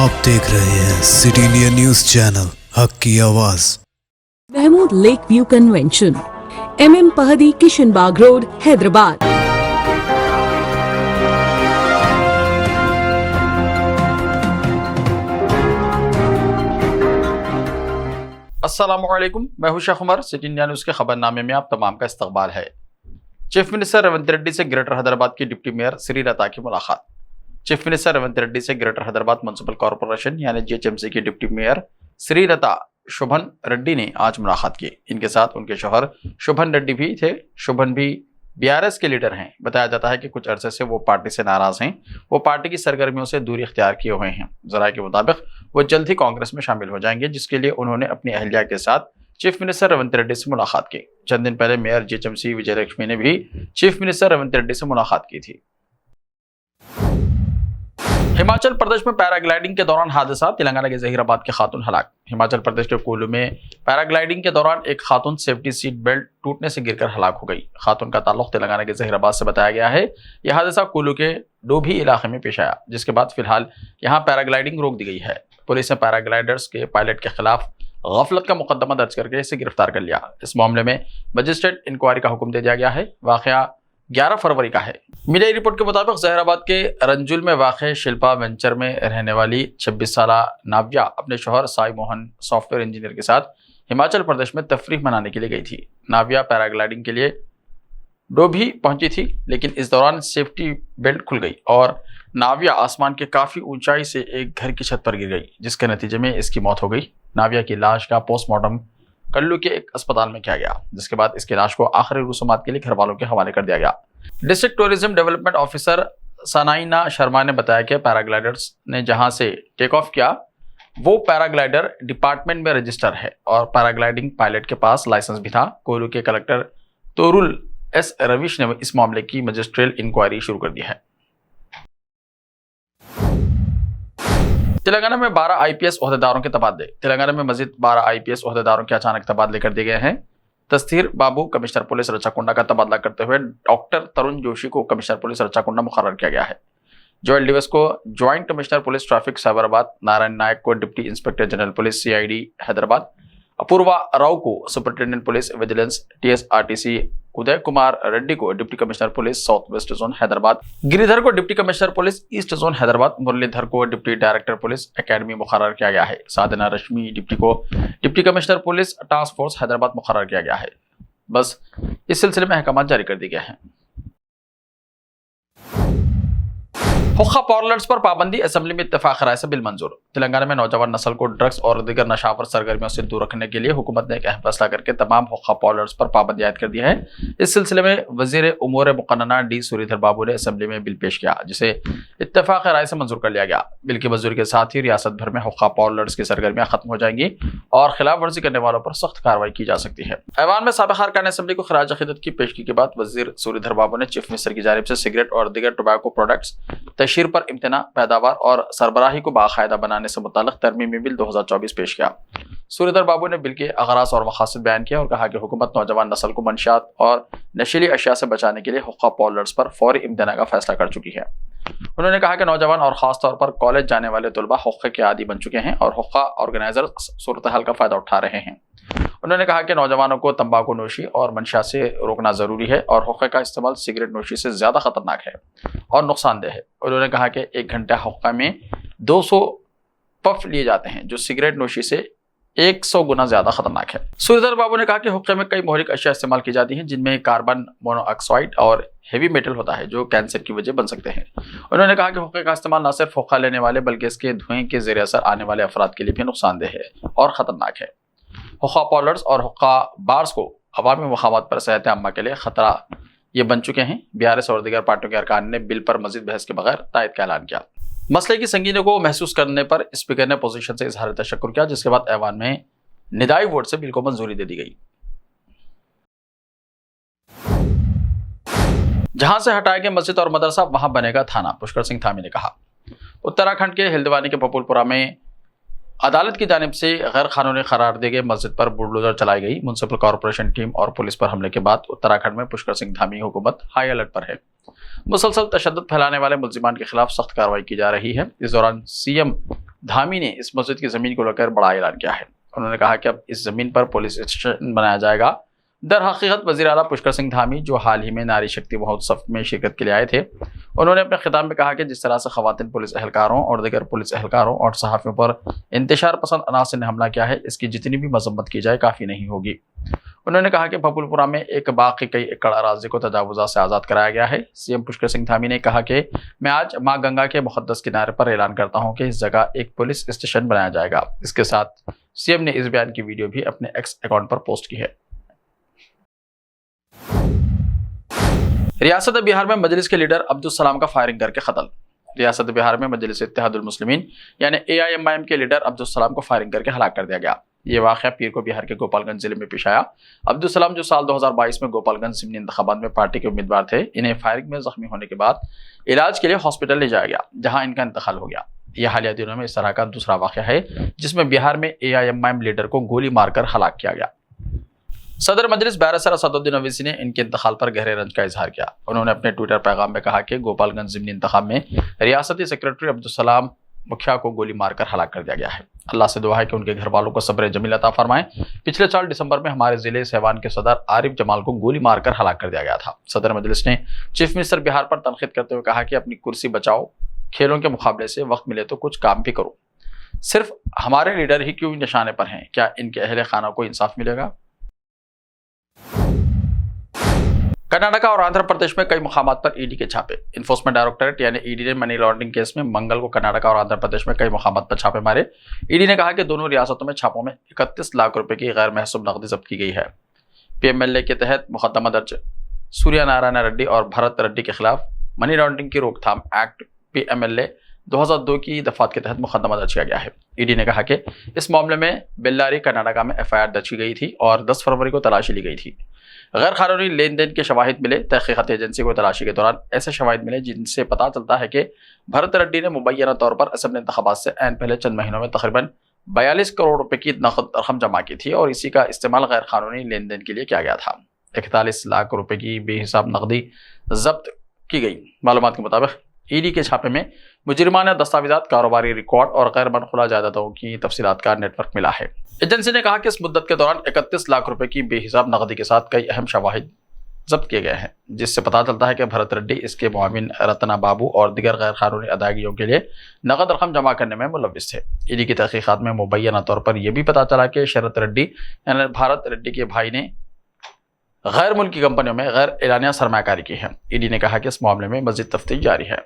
आप देख रहे हैं सिटी इंडिया न्यूज चैनल, हक की आवाज। Mahmood lake view convention, MM Pahadi, Kishanbagh road, Hyderabad. अस्सलामुअलैकुम, मैं हूं Sheikh Umar. City India news के खबरनामे में आप तमाम का इस्तकबाल है। चीफ मिनिस्टर रेवंत रेड्डी से ग्रेटर हैदराबाद की डिप्टी मेयर श्रीलता की मुलाकात। चीफ मिनिस्टर रेवंत रेड्डी से ग्रेटर हैदराबाद म्युनिसिपल कॉरपोरेशन यानी GHMC की डिप्टी मेयर श्रीलता शुभन रेड्डी ने आज मुलाकात की। इनके साथ उनके शौहर शुभन रेड्डी भी थे। शुभन भी BRS के लीडर हैं। बताया जाता है कि कुछ अरसे से वो पार्टी से नाराज हैं। वो पार्टी की सरगर्मियों से दूरी इख्तियार किए हुए हैं। जराये के मुताबिक वो जल्द ही कांग्रेस में शामिल हो जाएंगे, जिसके लिए उन्होंने अपनी अहलिया के साथ चीफ मिनिस्टर रेवंत रेड्डी से मुलाकात की। चंद दिन पहले मेयर GHMC विजयलक्ष्मी ने भी चीफ मिनिस्टर रेवंत रेड्डी से मुलाकात की थी। हिमाचल प्रदेश में पैराग्लाइडिंग के दौरान हादसा, तेलंगाना के जहीराबाद के खातून हलाक। हिमाचल प्रदेश के कुल्लू में पैराग्लाइडिंग के दौरान एक खातून सेफ्टी सीट बेल्ट टूटने से गिरकर हलाक हो गई। खातून का ताल्लुक तेलंगाना के जहीराबाद से बताया गया है। यह हादसा कुल्लू के डोभी इलाके में पेश आया, जिसके बाद फिलहाल यहां पैराग्लाइडिंग रोक दी गई है। पुलिस ने पैराग्लाइडर्स के पायलट के खिलाफ गफलत का मुकदमा दर्ज करके इसे गिरफ्तार कर लिया। इस मामले में मजिस्ट्रेट इंक्वायरी का हुक्म दे दिया गया है। वाकया 11 फरवरी का है। मीडिया रिपोर्ट के मुताबिक जहीराबाद के रंजुल में वाक़ शिल्पा वेंचर में रहने वाली 26 साल नाव्या अपने शौहर साई मोहन सॉफ्टवेयर इंजीनियर के साथ हिमाचल प्रदेश में तफरीह मनाने के लिए गई थी। नाव्या पैराग्लाइडिंग के लिए डोभी पहुंची थी, लेकिन इस दौरान सेफ्टी बेल्ट खुल गई और नाव्या आसमान के काफी ऊंचाई से एक घर की छत पर गिर गई, जिसके नतीजे में इसकी मौत हो गई। नाव्या की लाश का पोस्टमार्टम कुल्लू के एक अस्पताल में किया गया, जिसके बाद इसकी लाश को आखिरी रसूमात के लिए घर वालों के हवाले कर दिया गया। District tourism development officer Sunaina Sharma ने बताया कि पैराग्लाइडर्स ने जहां से टेक ऑफ किया वो पैराग्लाइडर डिपार्टमेंट में रजिस्टर है और पैराग्लाइडिंग पायलट के पास लाइसेंस भी था। कुल्लू के कलेक्टर तोरुल S रविश ने इस मामले की मजिस्ट्रियल इंक्वायरी शुरू कर दी है। तेलंगाना में 12 IPS ओहदेदारों के तबादले। तेलंगाना में मजीद 12 IPS ओहदेदारों के अचानक तबादले कर दिए गए हैं। तस्तीर बाबू कमिश्नर पुलिस रचाकुंडा का तबादला करते हुए डॉक्टर तरुण जोशी को कमिश्नर पुलिस रचाकुंडा मुकर्रर किया गया है। जोएल डिवस को joint commissioner police traffic Cyberabad, Narayan Nayak को deputy inspector general police CID Hyderabad, Apoorva Rao को superintendent police vigilance TSRTC, Uday Kumar Reddy को deputy commissioner police south west zone Hyderabad, Giridhar को deputy commissioner police east zone Hyderabad, Muralidhar को डिप्टी डायरेक्टर पुलिस एकेडमी मुकर्रर किया गया है। साधना रश्मि डिप्टी को deputy commissioner police task force Hyderabad मुकर्रर किया गया है। बस इस सिलसिले में अहकाम जारी कर दिए गए हैं। हुक्का पार्लर्स पर पाबंदी, असेंबली में इत्तेफाक राय से बिल मंजूर। तेलंगाना में नौजवान नस्ल को ड्रग्स और दीगर नशावर सरगर्मियों से दूर रखने के लिए हुकूमत ने एक अहम फैसला करके तमाम हुक्का पार्लर्स पर पाबंदी आयद कर दी है। इस सिलसिले में वजीर उमूर मुक़न्नना D सुरीधर बाबू ने असेंबली में बिल पेश किया, जिसे इत्तेफाक राय से मंजूर कर लिया गया। बिल की मंजूरी के साथ ही रियासत भर में हुक्का पार्लर्स की सरगर्मियां खत्म हो जाएंगी और खिलाफ वर्जी करने वालों पर सख्त कार्रवाई की जा सकती है। ऐवान में साबिक़ अरकान असेंबली को खिराज अक़ीदत की पेशगी के बाद वजीर सुरीधर बाबू ने चीफ मिनिस्टर की जानिब से सिगरेट और दीगर टोबैको प्रोडक्ट्स तशहीर पर इम्तना, पैदावार और सरबराही को बाकायदा बनाने से मुताल्लिक़ तरमीमी बिल 2024 पेश किया। सुरीधर बाबू ने बिल के अगराज और मकासद बयान किया और कहा कि हुकूमत नौजवान नस्ल को मंशियात और नशीली अशिया से बचाने के लिए हुक्का पार्लर्स पर फौरी इम्तना का फैसला कर चुकी है। उन्होंने कहा कि नौजवान और खास तौर पर कॉलेज जाने वाले तुलबा हुक्के के आदी बन चुके हैं और हुक्का ऑर्गेनाइजर सूरत हाल का फायदा उठा रहे हैं। उन्होंने कहा कि नौजवानों को तंबाकू नोशी और मंशा से रोकना जरूरी है और हुक्के का इस्तेमाल सिगरेट नोशी से ज्यादा खतरनाक है और नुकसानदेह है। उन्होंने कहा कि 1 घंटा हुक्का में 200 पफ लिए जाते हैं, जो सिगरेट नोशी से 100 गुना ज्यादा खतरनाक है। सुरीधर बाबू ने कहा कि हुक्के में कई मुहरिक अशिया इस्तेमाल की जाती हैं, जिनमें कार्बन मोनोऑक्साइड और हेवी मेटल होता है, जो कैंसर की वजह बन सकते हैं। उन्होंने कहा कि हुक्के का इस्तेमाल न सिर्फ हुक्का लेने वाले बल्कि इसके धुएं के ज़ेरे असर आने वाले अफराद के लिए भी नुकसानदेह है और खतरनाक है। हुक्का पार्लर्स और हुक्का बार्स को अवामी मकामात पर सेहत आम्मा के लिए खतरा ये बन चुके हैं। BRS और दीगर पार्टियों के अरकान ने बिल पर मजीद बहस के बगैर तायद का ऐलान किया। मसले की संगीनी को महसूस करने पर स्पीकर ने पोजीशन से इजहार तशक्कुर किया, जिसके बाद ऐवान में निदाई वोट से बिल को मंजूरी दे दी गई। जहां से हटाए गए मस्जिद और मदरसा वहां बनेगा थाना, पुष्कर सिंह धामी ने कहा। उत्तराखंड के हिल्दवानी के पपुलपुरा में अदालत की जानिब से गैर कानूनी करार दिए गए मस्जिद पर बुलडोजर चलाई गई। म्युनिसिपल कॉर्पोरेशन टीम और पुलिस पर हमले के बाद उत्तराखंड में पुष्कर सिंह धामी हुकूमत हाई अलर्ट पर है। मुसलसल तशद्दुद फैलाने वाले मुल्जिमान के खिलाफ सख्त कार्रवाई की जा रही है। इस दौरान CM धामी ने इस मस्जिद की जमीन को लेकर बड़ा ऐलान किया है। उन्होंने कहा कि अब इस जमीन पर पुलिस स्टेशन बनाया जाएगा। दर हकीकत वज़ीर आला पुष्कर सिंह धामी, जो हाल ही में नारी शक्ति महोत्सव में शिरकत के लिए आए थे, उन्होंने अपने खिताब में कहा कि जिस तरह से खवातीन पुलिस एहलकारों और दीगर पुलिस एहलकारों और सहाफ़ियों पर इंतशार पसंद अनासर ने हमला किया है, इसकी जितनी भी मजम्मत की जाए काफ़ी नहीं होगी। उन्होंने कहा कि भपुलपुरा में एक बाग के कई एकड़ अराजी को तजावुज़ात से आज़ाद कराया गया है। सीएम पुष्कर सिंह धामी ने कहा कि मैं आज माँ गंगा के मुक़द्दस किनारे पर ऐलान करता हूँ कि इस जगह एक पुलिस स्टेशन बनाया जाएगा। इसके साथ सीएम ने इस बयान की वीडियो भी अपने एक्स अकाउंट पर पोस्ट की है। रियासत बिहार में मजलिस के लीडर अब्दुल सलाम का फायरिंग करके कत्ल। रियासत बिहार में मजलिस इत्तेहादुल मुस्लिमीन यानी AIMIM के लीडर अब्दुल सलाम को फायरिंग करके हलाक कर दिया गया। ये वाक़या पीर को बिहार के गोपालगंज जिले में पेश आया। अब्दुल सलाम, जो साल 2022 में गोपालगंज ज़िमनी इंतखाबात में पार्टी के उम्मीदवार थे, इन्हें फायरिंग में जख्मी होने के बाद इलाज के लिए हॉस्पिटल ले जाया गया, जहां इनका इंतकाल हो गया। यह हालिया दिनों में इस तरह का दूसरा वाक़या है जिसमें बिहार में AIMIM लीडर को गोली मारकर हलाक किया गया। सदर मजलिस बैरिस्टर असदुद्दीन ओवैसी ने इनके इंतकाल पर गहरे रंज का इजहार किया। उन्होंने अपने ट्विटर पैगाम में कहा कि गोपालगंज ज़िमनी इंतखाब में रियासती सेक्रेटरी अब्दुल सलाम मुखिया को गोली मारकर हलाक कर दिया गया है। अल्लाह से दुआ है कि उनके घर वालों को सब्र जमील अता फरमाएं। पिछले साल दिसंबर में हमारे जिले सहवान के सदर आरिफ जमाल को गोली मारकर हलाक कर दिया गया था। सदर मजलिस ने चीफ मिनिस्टर बिहार पर तनकीद करते हुए कहा कि अपनी कुर्सी बचाओ, खेलों के मुकाबले से वक्त मिले तो कुछ काम भी करो। सिर्फ हमारे लीडर ही क्यों निशाने पर हैं? क्या इनके अहले खाना को इंसाफ मिलेगा? कर्नाटक और आंध्र प्रदेश में कई मुकामात पर ईडी के छापे। इन्फोर्समेंट डायरेक्टोरेट यानी ईडी ने मनी लॉन्ड्रिंग केस में मंगल को कर्नाटक और आंध्र प्रदेश में कई मुकामात पर छापे मारे। ईडी ने कहा कि दोनों रियासतों में छापों में 31 लाख रुपए की गैर महसूब नकदी जब्त की गई है। PMLA के तहत मुकदमा दर्ज सूर्या नारायण रेड्डी और भरत रेड्डी के खिलाफ मनी लॉन्ड्रिंग की रोकथाम एक्ट PMLA 2002 की दफात के तहत मुकदमा दर्ज किया गया है। ईडी ने कहा कि इस मामले में बेल्लारी कर्नाटका में FIR दर्ज की गई थी और 10 फरवरी को तलाशी ली गई थी। गैर कानूनी लेन देन के शवाहिद मिले। तहकीकात एजेंसी को तलाशी के दौरान ऐसे शवाहिद मिले जिनसे पता चलता है कि भरत रेड्डी ने मुबैना तौर पर असेंबली इंतखाबात से ऐन पहले चंद महीनों में तकरीबन 42 करोड़ रुपए की नकद रकम जमा की थी और इसी का इस्तेमाल गैर कानूनी लेन देन के लिए किया गया था। 41 लाख रुपए की बेहिसाब नकदी जब्त की गई। मालूमात के मुताबिक ईडी के छापे में मुजरिमाना दस्तावेजात, कारोबारी रिकॉर्ड और गैर मनखुला जायदादों की तफसीलात का नेटवर्क मिला है। एजेंसी ने कहा कि इस मुद्दत के दौरान 31 लाख रुपए की बेहिसाब नकदी के साथ कई अहम शवाहिद जब्त किए गए हैं, जिससे पता चलता है कि भरत रेड्डी, इसके मुआविन रत्ना बाबू और दीगर गैर कानूनी अदायगियों के लिए नकद रकम जमा करने में मुलविस थे। ईडी की तहकीकात में मुबैना तौर पर यह भी पता चला कि शरत रेड्डी यानी भारत रेड्डी के भाई ने गैर मुल्की कंपनियों में गैर एलानिया सरमायाकारी की है। ईडी ने कहा कि इस मामले में मजीद तफ्तीश जारी है।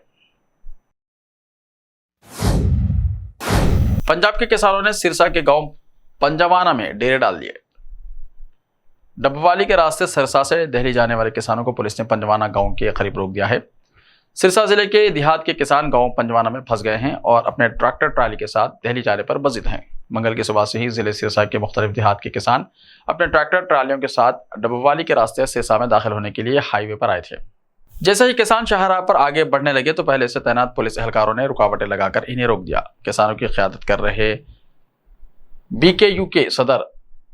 पंजाब के किसानों ने सिरसा के गांव पंजवाना में डेरे डाल दिए। डब्बवाली के रास्ते सिरसा से दिल्ली जाने वाले किसानों को पुलिस ने पंजवाना गांव के करीब रोक दिया है। सिरसा जिले के देहात के किसान गांव पंजवाना में फंस गए हैं और अपने ट्रैक्टर ट्राली के साथ दिल्ली जाने पर बजिद हैं। मंगल की सुबह से ही जिले सिरसा के मुख्तलिफ देहात के किसान अपने ट्रैक्टर ट्रालियों के साथ डब्बवाली के रास्ते सिरसा में दाखिल होने के लिए हाईवे पर आए थे। जैसे ही किसान शाहराह पर आगे बढ़ने लगे तो पहले से तैनात पुलिस एहलकारों ने रुकावटें लगाकर इन्हें रोक दिया। किसानों की क़यादत कर रहे BKU के सदर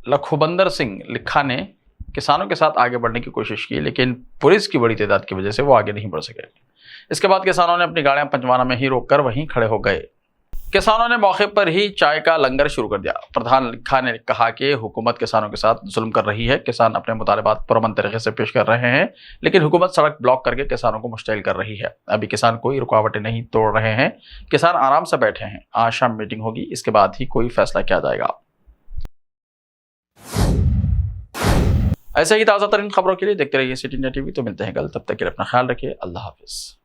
लखुबंदर सिंह लिखा ने किसानों के साथ आगे बढ़ने की कोशिश की, लेकिन पुलिस की बड़ी तादाद की वजह से वो आगे नहीं बढ़ सके। इसके बाद किसानों ने अपनी गाड़ियां पंजवाना में ही रोककर वहीं खड़े हो गए। किसानों ने मौके पर ही चाय का लंगर शुरू कर दिया। प्रधान लिखा ने कहा कि हुकूमत किसानों के साथ जुल्म कर रही है। किसान अपने मुतालबात पुरअमन तरीके से पेश कर रहे हैं, लेकिन हुकूमत सड़क ब्लॉक करके किसानों को मुश्तइल कर रही है। अभी किसान कोई रुकावटें नहीं तोड़ रहे हैं, किसान आराम से बैठे हैं। आज शाम मीटिंग होगी, इसके बाद ही कोई फैसला किया जाएगा। ऐसे ही ताज़ा तरीन खबरों के लिए देखते रहिए सिटी इंडिया TV। तो मिलते हैं कल, तब तक के लिए अपना ख्याल रखिए। अल्लाह हाफिज।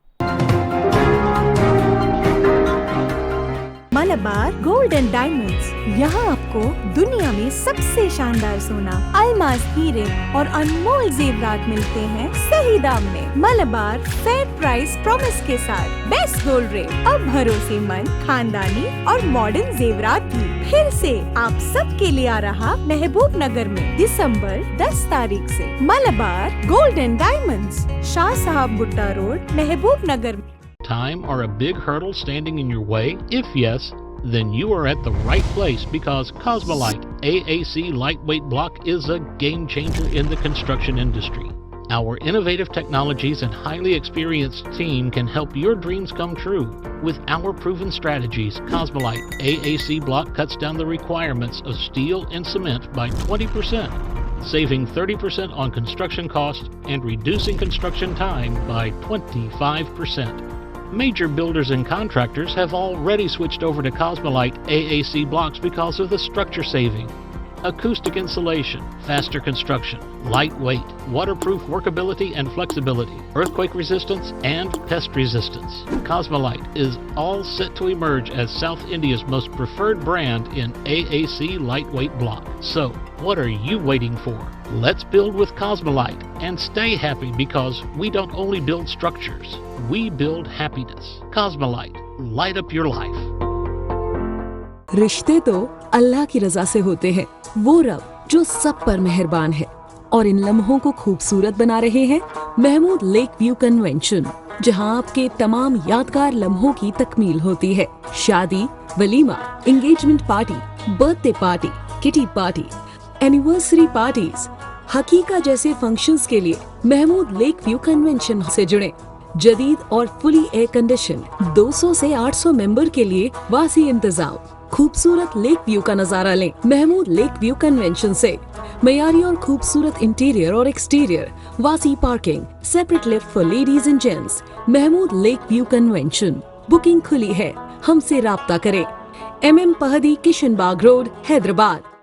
मलबार गोल्ड एंड डायमंड्स, यहाँ आपको दुनिया में सबसे शानदार सोना, अलमास हीरे और अनमोल जेवरात मिलते हैं सही दाम में। मलबार फेयर प्राइस प्रॉमिस के साथ बेस्ट गोल्ड रेट, अब भरोसेमंद, खानदानी और मॉडर्न जेवरात भी फिर से आप सबके लिए आ रहा महबूब नगर में दिसंबर 10 तारीख से। Malabar gold and diamonds, Shah साहब भुट्टा road, Mehboob Nagar. Time or a big hurdle standing in your way? If yes, then you are at the right place, because Cosmolite AAC lightweight block is a game changer in the construction industry. Our innovative technologies and highly experienced team can help your dreams come true. With our proven strategies, Cosmolite AAC block cuts down the requirements of steel and cement by 20%, saving 30% on construction costs and reducing construction time by 25%. Major builders and contractors have already switched over to Cosmolite AAC blocks because of the structure saving. Acoustic insulation, faster construction, lightweight, waterproof workability and flexibility, earthquake resistance, and pest resistance. Cosmolite is all set to emerge as South India's most preferred brand in AAC lightweight block. So, what are you waiting for? Let's build with Cosmolite and stay happy because we don't only build structures, we build happiness. Cosmolite, light up your life. रिश्ते तो अल्लाह की रजा से होते हैं, वो रब जो सब पर मेहरबान है। और इन लम्हों को खूबसूरत बना रहे हैं महमूद लेक व्यू कन्वेंशन, जहां आपके तमाम यादगार लम्हों की तकमील होती है। शादी, वलीमा, engagement party, birthday party, kitty party, anniversary parties, हकीका जैसे फंक्शंस के लिए महमूद लेक व्यू कन्वेंशन से जुड़े। जदीद और फुली एयर कंडीशन 200 से 800 मेंबर के लिए वासी इंतजाम, खूबसूरत लेक व्यू का नजारा लें महमूद लेक व्यू कन्वेंशन से। मयारी और खूबसूरत इंटीरियर और एक्सटीरियर, वासी parking, separate lift for ladies and gents. Mahmood lake view convention, booking खुली है, हमसे राब्ता करें। MM Pahadi, Kishan Bagh road, Hyderabad.